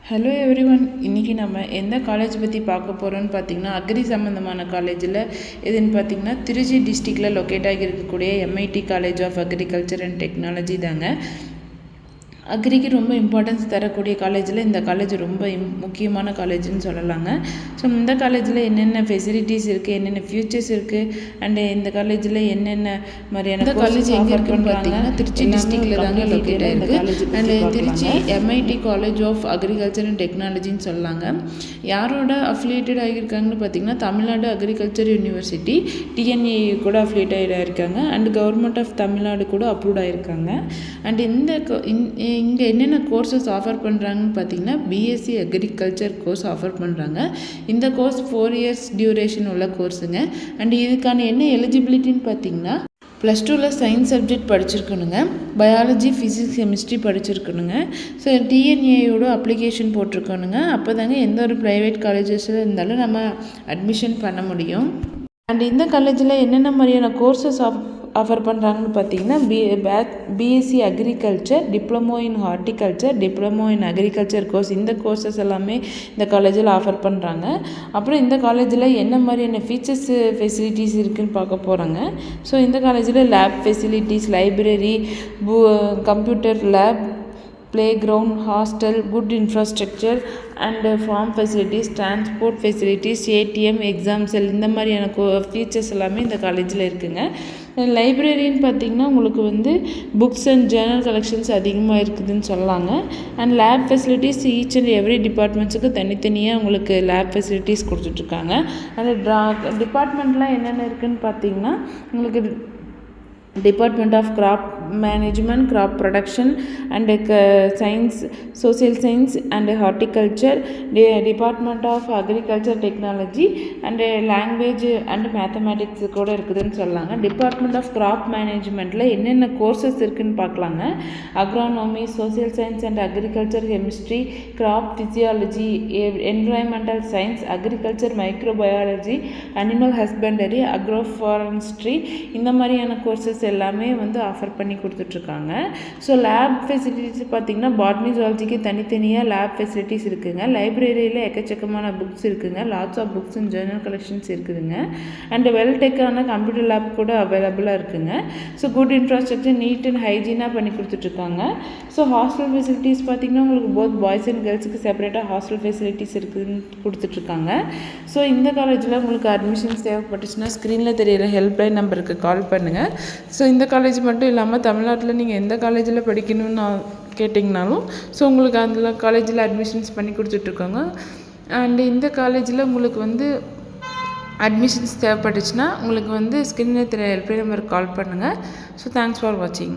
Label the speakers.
Speaker 1: Hello everyone, இன்றைக்கி நம்ம எந்த காலேஜ் பற்றி பார்க்க போகிறோன்னு பார்த்தீங்கன்னா அக்ரி சம்மந்தமான காலேஜில் எதுன்னு பார்த்தீங்கன்னா திருச்சி டிஸ்ட்ரிக்டில் லொக்கேட் ஆகி இருக்கக்கூடிய MIT college of agriculture and technology தாங்க. அக்ரிக்கு ரொம்ப இம்பார்ட்டன்ஸ் தரக்கூடிய காலேஜில் இந்த காலேஜ் ரொம்ப முக்கியமான காலேஜ்னு சொல்லலாங்க. ஸோ இந்த காலேஜில் என்னென்ன ஃபெசிலிட்டிஸ் இருக்குது, என்னென்ன ஃபியூச்சர்ஸ் இருக்குது, அண்டு இந்த காலேஜில் என்னென்ன மாதிரியான காலேஜ் எங்கே இருக்குன்னு பார்த்தீங்கன்னா திருச்சி டிஸ்ட்ரிக்டில் தாங்க லொக்கேட் ஆகிருக்கு. And Trichy MIT college of agriculture and டெக்னாலஜின்னு சொல்லலாங்க. யாரோட அஃபிலியேட்டட் ஆகியிருக்காங்கன்னு பார்த்தீங்கன்னா தமிழ்நாடு அக்ரிகல்ச்சர் யூனிவர்சிட்டி டிஎன்ஏ கூட அஃபிலியேட் ஆகியிருக்காங்க. அண்டு கவர்மெண்ட் ஆஃப் தமிழ்நாடு கூட அப்ரூவ்ட் ஆகியிருக்காங்க. அண்டு இங்கே என்னென்ன கோர்சஸ் ஆஃபர் பண்ணுறாங்கன்னு பார்த்தீங்கன்னா பிஎஸ்சி அக்ரிகல்ச்சர் கோர்ஸ் ஆஃபர் பண்ணுறாங்க. இந்த கோர்ஸ் 4 இயர்ஸ் டியூரேஷன் உள்ள கோர்ஸுங்க. அண்ட் இதுக்கான என்ன எலிஜிபிலிட்டின்னு பார்த்தீங்கன்னா +2ல் சயின்ஸ் சப்ஜெக்ட் படிச்சிருக்கணுங்க, பயாலஜி, ஃபிசிக்ஸ், கெமிஸ்ட்ரி படிச்சிருக்கணுங்க. ஸோ டிஎன்ஏயோட அப்ளிகேஷன் போட்டிருக்கணுங்க. அப்போ தாங்க எந்த ஒரு ப்ரைவேட் காலேஜஸில் இருந்தாலும் நம்ம அட்மிஷன் பண்ண முடியும். அண்ட் இந்த காலேஜில் என்னென்ன மாதிரியான கோர்சஸ் ஆஃபர் பண்ணுறாங்கன்னு பார்த்தீங்கன்னா BSc agriculture, diploma in horticulture, diploma in agriculture course, இந்த கோர்சஸ் எல்லாமே இந்த காலேஜில் ஆஃபர் பண்ணுறாங்க. அப்புறம் இந்த காலேஜில் என்ன மாதிரியான ஃபீச்சர்ஸ் ஃபெசிலிட்டிஸ் இருக்குதுன்னு பார்க்க போகிறாங்க. ஸோ இந்த காலேஜில் lab facilities, library, computer lab, playground, hostel, good infrastructure and farm facilities, transport facilities, ATM, exam cell, இந்த மாதிரியான ஃபீச்சர்ஸ் எல்லாமே இந்த காலேஜில் இருக்குதுங்க. லைப்ரரின்னு பார்த்திங்கன்னா உங்களுக்கு வந்து புக்ஸ் அண்ட் ஜேர்னல் கலெக்ஷன்ஸ் அதிகமாக இருக்குதுன்னு சொல்லலாங்க. And lab facilities each and every டிபார்ட்மெண்ட்ஸுக்கு தனித்தனியாக உங்களுக்கு லேப் ஃபெசிலிட்டிஸ் கொடுத்துட்ருக்காங்க. அந்த டிபார்ட்மெண்ட்லாம் என்னென்ன இருக்குதுன்னு பார்த்தீங்கன்னா உங்களுக்கு department of crop management, crop production and science, social science and horticulture, department of agriculture technology and language and mathematics கூட இருக்குதுன்னு சொல்லலாங்க. டிபார்ட்மெண்ட் ஆஃப் கிராப் மேனேஜ்மெண்ட்டில் என்னென்ன கோர்சஸ் இருக்குதுன்னு பார்க்கலாங்க. Agronomy, social science and agriculture, chemistry, crop physiology, environmental science, agriculture, microbiology, animal husbandry, agroforestry, இந்த மாதிரியான courses எல்லாமே வந்து ஆஃபர் பண்ணி கொடுத்துட்ருக்காங்க. ஸோ லேப் ஃபெசிலிட்டிஸ் பார்த்திங்கன்னா பாட்னி, ஜுவாலஜிக்கு தனித்தனியாக லேப் ஃபெசிலிட்டிஸ் இருக்குதுங்க. லைப்ரரியில் எக்கச்சக்கமான புக்ஸ் இருக்குதுங்க. Lots of books and journal collections இருக்குதுங்க. அண்ட் வெல்டெக்கான கம்ப்யூட்டர் லேப் கூட அவைலபிளாக இருக்குதுங்க. So good infrastructure, neat and ஹைஜீனாக பண்ணி கொடுத்துட்ருக்காங்க. ஸோ ஹாஸ்டல் ஃபெசிலிட்டிஸ் பார்த்திங்கன்னா உங்களுக்கு போத் பாய்ஸ் அண்ட் கேர்ள்ஸுக்கு செப்பரேட்டாக ஹாஸ்டல் ஃபெசிலிட்டிஸ் இருக்குதுன்னு கொடுத்துட்ருக்காங்க. ஸோ இந்த காலேஜில் உங்களுக்கு அட்மிஷன்ஸ் தேவைப்பட்டுச்சுன்னா ஸ்க்ரீனில் தெரியிற ஹெல்ப்லைன் நம்பருக்கு கால் பண்ணுங்கள். ஸோ இந்த காலேஜ் மட்டும் இல்லாமல் தமிழ்நாட்டில் நீங்கள் எந்த காலேஜில் படிக்கணும்னு கேட்டிங்கனாலும் ஸோ உங்களுக்கு அந்த காலேஜில் அட்மிஷன்ஸ் பண்ணி கொடுத்துட்ருக்காங்க. அண்டு இந்த காலேஜில் உங்களுக்கு வந்து அட்மிஷன்ஸ் தேவைப்பட்டுச்சுன்னா உங்களுக்கு வந்து ஸ்க்ரீனில் தெரிய ஹெல்ப்லைன் நம்பருக்கு கால் பண்ணுங்கள். ஸோ தேங்க்ஸ் ஃபார் வாட்சிங்.